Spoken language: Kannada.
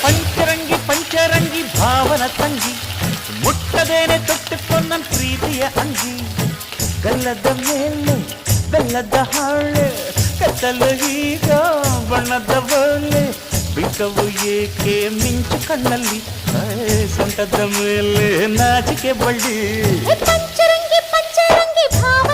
ಪಂಚರಂಗಿ ಪಂಚರಂಗಿ ಭಾವನ ತಂಗಿ ಮುಟ್ಟದೇನೆ ತೊಟ್ಟುಕೊಂಡ ಪ್ರೀತಿಯ ಅಂಗಿ ಗಲ್ಲದ ಮೇಲೆ ಬೆಲ್ಲದ ಹಾಳೆ ಕತ್ತಲು ಈಗ ಬಣ್ಣದ ಬಳ್ಳೆ ಬಿಕ್ಕವು ಏಕೆ ಮಿಂಚು ಕಣ್ಣಲ್ಲಿ ಸೊಂಟದ ಮೇಲೆ ನಾಚಿಕೆ ಬಳ್ಳಿ ಪಂಚರಂಗಿ ಪಂಚರಂಗಿ ಭಾವ